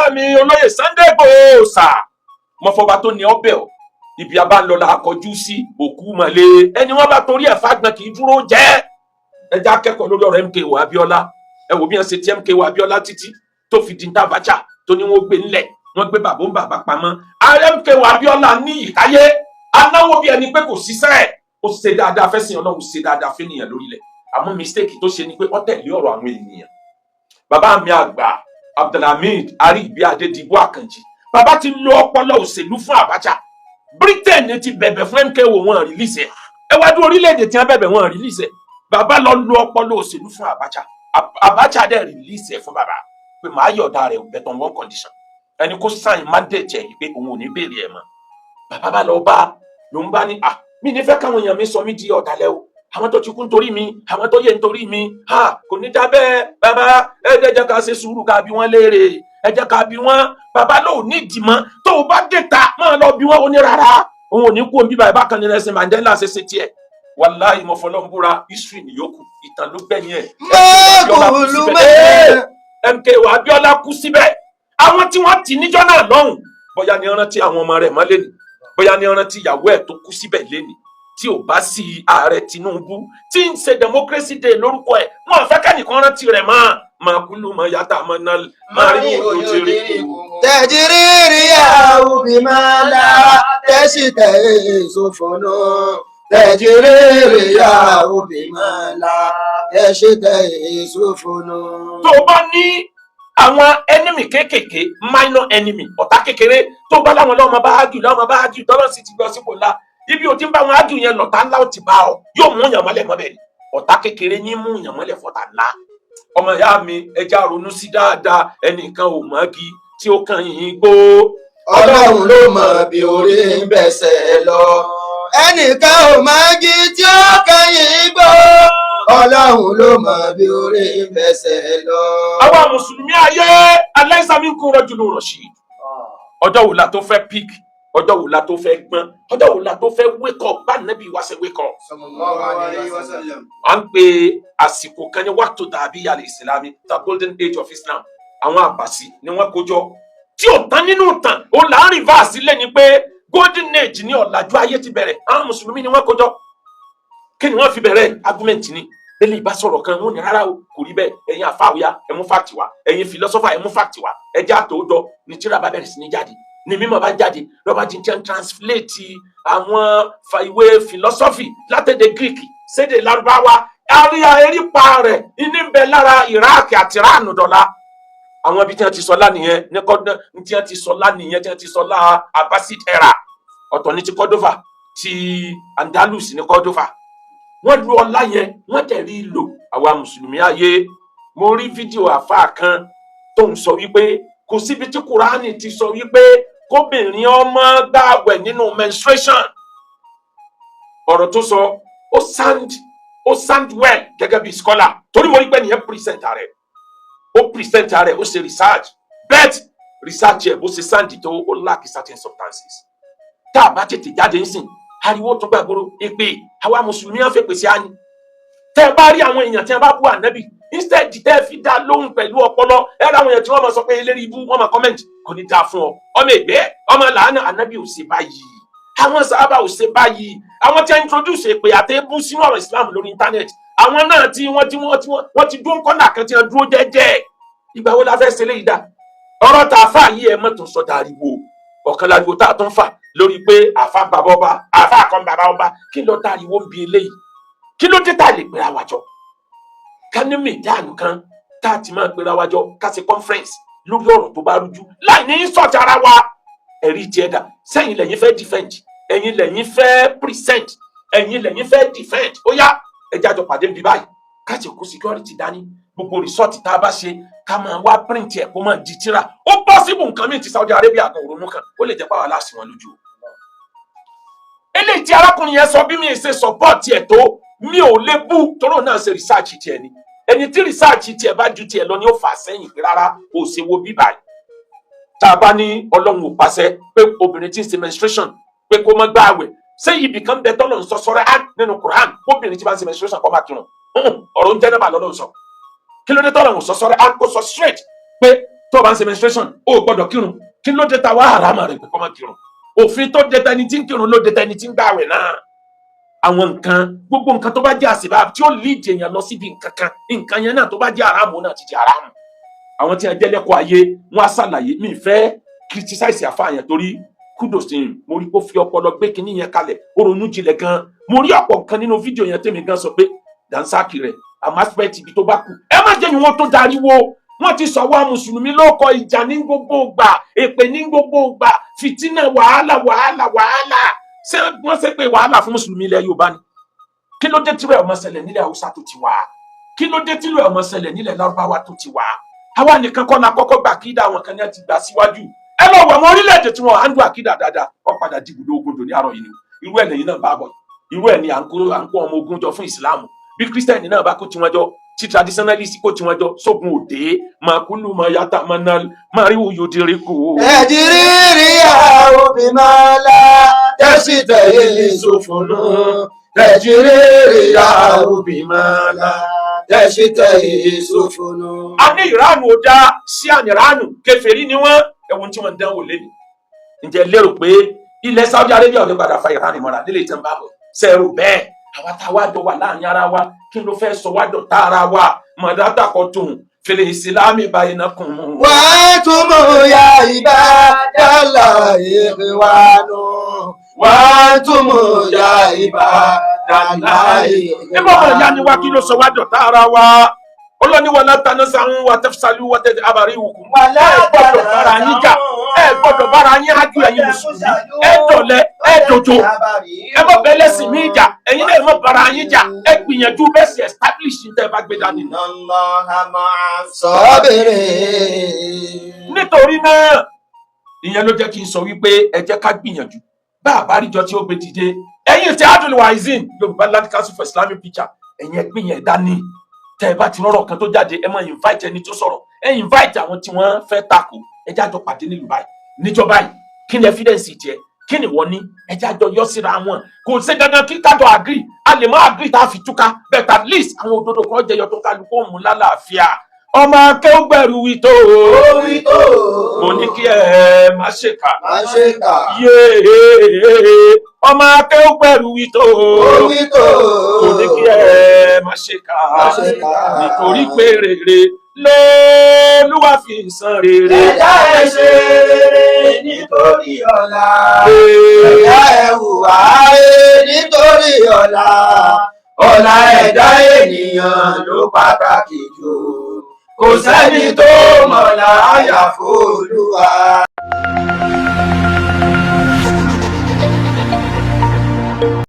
bàbá mi olóyè Sunday Igboho sà mo fọba tó ní ọbẹ̀ ọ̀ ibi abánlọ́lá akọjú sí òkú mọ̀lẹ́ ẹni wọ́n bá torí ẹ̀ fàgbọ́n kì í dúró jẹ́ ẹja akẹ́kọ̀ọ́ lórí ọ̀rọ̀ MKO Abiola ẹ wò bí wọ́n ṣe ti MKO Abiola títí tó fi di ní Abacha tó ní wọ́n gbé nílẹ̀ wọ́n gbé bàbá ń bàbá pamọ́ MKO Abiola ní ìkáyé anáwó bí ẹni pé kò ṣiṣẹ́ ó ṣe dáadáa fẹ́ sìn Ọlọ́run ṣe dáadáa fẹ́ nìyẹn lórílẹ̀ àmọ́ mistake tó ṣe ni pé ó tẹ̀lé ọ̀rọ̀ àwọn ènìyàn bàbá mi àgbà Abdulhamid Aribi Adedibu Akanji bàbá ti lo ọpọlọ òṣèlú fún Abacha Britain ti bẹ̀bẹ̀ fún MKO wọn release ẹ wá dún orílẹ̀-èdè tí wọ́n bẹ̀bẹ̀ wọn release bàbá lọ lo ọpọlọ òṣèlú fún Abacha Abacha dẹ̀ release ẹ̀ fún bàbá pé màá yọ̀ọ̀dà rẹ̀ bet on one condition ẹni kó sign mandate ẹ̀ pé òun ò ní béèrè ẹ̀ mọ́ bàbá bá lọ bá ló ń bá ní mi nífẹ̀ẹ́ káwọn èèyàn mi sọ mí di ọ̀dàlẹ̀ o àwọn tó ti kú nítorí mi àwọn tó yẹ nítorí mi kò ní dá bẹ́ẹ̀ bàbá ẹ jẹ́ ká ṣe sùúrù ká bí wọ́n léèrè ẹ jẹ́ ká bí wọ́n bàbá ló ní ìdìmọ́ tó o bá dé ta máa lọ bí wọ́n ó ní rárá òun ò ní kú òun bí bàbá kan ní Nelson Mandela ṣe ṣe tiẹ̀ wàláhì mo fọlọ́ ń búra history nìyókù ìtàn ló gbẹ̀yìn ẹ̀ MKO Abiola kú síbẹ̀ àwọn tí wọ́n ti níjọ́ náà lọ́hùn bóyá ní rántí àwọn ọmọ rẹ̀ mọ́lẹ́ ni bóyá ní rántí ìyàwó ẹ̀ tó kú síbẹ̀ lẹ́ni tí ò bá sí ààrẹ Tinubu tí ń ṣe democracy day lórúkọ ẹ̀ wọn fẹ́ kẹ́nìkan rántí rẹ̀ mọ́ màkúlù mọ́ yàtà mọ́ náà máa rí òjò jèrè. tẹ̀jírí rí àwọn òbí máa la tẹ̀sí tẹ̀ ìṣòfònà tẹ̀jírí rí àwọn òbí máa la tẹ̀sí tẹ̀ ìṣòfònà. tó o bá ní àwọn enemy kéékèèké minor enemy ọ̀tá kékeré tó bá láwọn lọ́wọ́ bá ágì tọ́lọ́ sì ti gbọ́ sípò ńlá ibi ò ti ń bá wọn ágì yẹn lọ́tà ńlá ò ti bá ọ yóò mú yàn mọ́lẹ̀ mọ́bẹ̀ ọ̀tá kékeré ní mú yàn mọ́lẹ̀ fọ́tà ńlá ọmọ ìyá mi ẹja ronú sí dáadáa ẹnìkan ò mọ́gi tí ó kàn yín gbó. Ọlọ́run ló mọ̀ bí orí ń bẹ̀sẹ̀ lọ ẹnìkan ò mọ́gi tí ó kàn yín gbó. Ọlọ́run ló mọ̀ bí orí ń bẹ̀sẹ̀ lọ. àwa mùsùlùmí ayé aláìsàmì ń kún rọ́jò ló rọ̀ sí ọjọ́ wo la tó fẹ́ pick ọjọ́ wo la tó fẹ́ gbọ́n ọjọ́ wo la tó fẹ́ wake up bá nàbí wá ṣe wake up. Sallallahu alayhi wa sallam. à ń pe àsìkò kan ní wàtò dàbí yàrá ìsìlámì the golden age of Islam àwọn àbàsí ni wọ́n kó jọ tí ò tán nínú tàn ó là ń rìvá sílẹ̀ ni pé golden age ní ọ̀làjú ayé ti bẹ̀rẹ̀ àwọn mùsùlùmí ni wọ́n kó jọ kí ni wọ́n fi bẹ̀rẹ̀ argument ni lẹ́lẹ́ ìbá sọ̀rọ̀ kan wọ́n ní rárá o kò rí bẹ́ẹ̀ ẹ̀yin àfáàwíyá ẹ mú fact wá ẹ̀yin philosopher ẹ mú fact wá ẹjẹ́ àtòójọ ní tíra bá bẹ̀rẹ̀ sí ní jáde ní mímọ̀ bá jáde lọ́ba ti ń translate àwọn ìwé philosophy látẹ̀dẹ̀ Greek sédè Lárúbáwá erípa rẹ̀ ní bẹ lára Iraq àti Iran dọ̀la àwọn ibi tí wọ́n ti sọ lánìyẹn ní tí wọ́n ti sọ lánìyẹn tí wọ́n ti sọ lá Abbasid era ọ̀tọ̀ ní ti Cordova ti Andalus ní Cordova wọ́n lu ọlá yẹn wọ́n tẹ̀rí lò àwa mùsùlùmí ayé mo rí fídíò àfáà kan tó ń sọ wípé kò síbi tí Kùránì ti sọ wípé kóbìnrin ọmọ gbààwẹ̀ nínú menstruation ọ̀rọ̀ tó sọ ó sound well gẹ́gẹ́ bí scholar torí mo rí pé nìyẹn present rẹ̀ ó ṣe research bet research ẹ̀ bó ṣe sound tó ó lack certain substances tá a bá tètè jáde nísìn ariwo tó gbàgbóró èpè àwa mùsùlùmí á fẹ́ pèsè àní tẹ́ ẹ bá rí àwọn èèyàn tí wọ́n bá bú ànábì instead tẹ́ ẹ fi dá lóhùn pẹ̀lú ọpọlọ ẹ ra àwọn èèyàn tí wọ́n máa sọ pé eléri ibú wọ́n máa comment kò ní dáa fún ọ ọmọ ìgbẹ́ ọmọ làánà ànábì ò ṣe báyìí àwọn sàhábà ò ṣe báyìí àwọn tí wọ́n introduce èpè àti ebú sínú ọ̀rọ̀ Islam lórí internet àwọn náà tí wọ́n ti dún kọ́nà kan tí wọ́n dúró jẹ́jẹ́ ìgbà wo la fẹ́ ṣe léyìí dá ọ̀rọ̀ tá a fà yí ẹ mọ́tò sọ̀tà ariwo ọ̀kan láriwo tá a tún fà lórí pé àfa bàbá ọba àfa kan bàbá ọba kí ló tá ariwo ń bi eléyìí kí ló dé tá a lè pè àwàjọ ká ní mìdáàlù kan tá a ti máa pè àwàjọ ká ṣe conference lórí ọ̀rọ̀ tó bá rújú láì ní sọ̀tà ara wa ẹ̀rí tiẹ̀ dà sẹ́yìn lẹ́yìn fẹ́ defend ẹ̀yin lẹ́yìn fẹ́ present ẹ̀yin lẹ́yìn fẹ́ defend ó yá ẹjẹ́ àjọ pàdé níbi báyìí ká ṣe kó security dání gbogbo resort tá a bá ṣe ká máa wá print ẹ̀ kó máa di tíra ó possible nǹkan míì ti Saudi Arabia kan òrònú kan ó lè jẹ́ pàwọn aláṣẹ wọn lójú. eléyìí tí arákùnrin yẹn sọ bí mi ṣe support ẹ̀ tó mi ò lè bú tóró náà ṣe research tiẹ̀ ni ẹni tí research tiẹ̀ bá ju tiẹ̀ lọ ni ó fà sẹ́yìn pé rárá kò ṣe wo bí báyìí. tá a bá ní Ọlọ́run ò pàṣẹ pé obìnrin tí ń ṣe menstruation pé kó má gbààwẹ̀ ṣé ibì kan bẹ tọ́lọ̀ ń sọ sọ́rẹ́ á nínú Quran obìnrin tí bá ń ṣe menstruation kó má kírun ọ̀rọ̀ ń jẹ́ náà bá lọ́dọ̀ sọ kí ló dé tọ́lọ̀ ń sọ sọ́rẹ́ á kó sọ straight pé tó bá ń ṣe menstruation ó gbọ́dọ̀ kírun, kí ló dé ta wá àràmà rẹ̀ pé kó má kírun? Òfin tó dé tẹni tí ń kírun ló dé tẹni tí ń gbààwẹ̀ náà. Àwọn nǹkan, gbogbo nǹkan tó bá jẹ́ àṣìbá tí ó lead èèyàn lọ síbi nǹkan kan, nǹkan yẹn náà tó bá jẹ́ àràmù náà ti di àràmù. Àwọn tí wọ́n jẹ́ lẹ́kọ̀ọ́ ayé wọ́n á ṣàlàyé, mi fẹ́ criticize àfáà yẹn torí kudos to him, mo rí kó fi ọpọlọ gbé kinní yẹn kalẹ̀, ó ronú jinlẹ̀ gan. Mo rí ọ̀pọ̀ nǹkan nínú fídíò yẹn tèmi gan sọ pé dansaki rẹ̀ àmọ́ aspect ibi tó bá kù. Ẹ má jẹ́ ìwọ̀n tó dariwo, wọ́n ti sọ wá mùsùlùmí ló kọ ìjà ní gbogbo ìgbà, èpè ní gbogbo ìgbà, fìtínà, wàhálà. Ṣé wọ́n ṣe pé wàhálà fún mùsùlùmí ilẹ̀ Yorùbá ni? Kí ló dé tí rẹ̀ ọmọ ṣẹlẹ̀ nílẹ̀ Haúsá tó ti wà? Kí ló dé tí rẹ̀ ọmọ ṣẹlẹ̀ nílẹ̀ Lárúbáwá tó ti wà? Àwa nìkan kọ́ la kọ́kọ́ gbà kídà, àwọn kan ní ti gbà síwájú. Ẹ lọ wọ àwọn orílẹ̀-èdè tí wọ́n handle àkídà dáadáa, wọ́n padà di ibùdó ogun dò ní àárọ̀ yìí ni. Irú ẹ̀ lẹ́yìn náà bá bọ̀. Irú ẹ̀ ni à ń kó ọmọ ogun jọ fún ìsìláàmù. Bí kírísítẹ́nì náà bá kó tiwọn jọ, tí traditionalist kó tiwọn jọ, sógun òde, màkúlù mayata manal, mariwo yodiriku. Nàìjíríà òbímọ́lá tẹ́sítẹ̀ ìṣòfònú. Nàìjíríà òbímọ́lá tẹ́sítẹ̀ ìṣòfònú. A ní ìránù ó dá sí àní ìránù, kèfèrí ni wọ́n, ẹ̀wọ̀n tí wọ́n ń dánwò lẹ́nu. Ǹjẹ́ lérò pé ilẹ̀ Saudi Arabia ò lè padà fa ìránù mọ́ra nílé ìtàn bá bọ̀? Sẹ́rù bẹ́ẹ̀, àwa tá a wá jọ wà láàrin ara wa, kí ló fẹ́ sọ wá dọ̀tá ara wa? Mọ̀dátà kọ tòun, fèlè ìsìlámì báyìí náà kùn mú. Wà á tún mú ya ìbádàlá ìrìnwánú. Wà á tún mú ya ìbádàlá ìrìnwánú. Nígbà wọn ìyá ni wá, kí ló sọ wá dọ̀tá ara wa? Ọlọ́ni wà látàná sáwọn wà tẹ́fṣálú wà tẹ́tẹ́ àbárí ìwòkú. Ẹ gbọ́dọ̀ bára yín jà, ẹ gbọ́dọ̀ bára yín ájú ẹ̀yin mùsùlùmí, ẹ dọ̀lẹ́, ẹ dòjò, ẹ mọ̀ bẹ́ẹ̀ lẹ́sìn mí jà, ẹ̀yin náà mọ̀ bára yín jà, ẹ gbìyànjú bẹ́ẹ̀ sì establish ní tẹ́ ẹ bá gbé dání. Nítorí náà, ìyẹn ló jẹ́ kí n sọ wípé ẹ jẹ́ ká gbìyànjú bá àbáríjọ tí ó gbé dìde. Ẹ̀yin tí Abdul Wahizin Yorùbá Land Council for Islamic Preachers, ẹ̀yin ẹ gbìyànjú dání. Tẹ́ ẹ bá ti rọrọ kan tó jáde, ẹ máa invite ẹni tó sọ̀rọ̀, ẹ invite àwọn tí wọ́n fẹ́ takò, ẹ jájọ pàdé nílùú báyìí níjọba yìí. Kí ni evidence tiẹ̀? Kí ni wọ́n ní? Ẹ jájọ yọ síra wọn. Kò sí dandan kí kájọ agree, a lè má agree tá a fi túká, but at least àwọn òdodo kan jẹyọ tó kálukú òun lálàáfíà. Ọmọ akéwùgbẹ̀rù wí tó, mo ní kí ẹ má ṣèkà. Ọmọ akéwùgbẹ̀rù wí tó, mo ní kí ẹ má ṣèkà. Nítorí pé rere lÓlúwa fi ń san rere. Ẹ̀dá ẹ ṣe rere nítorí ọ̀la. Ẹ̀dá ẹ hùwà rere nítorí ọ̀la. Ọ̀la ẹ̀dá ènìyàn ló pàtàkì jù. Kò sẹ́ni tó mọ̀lá àyàfó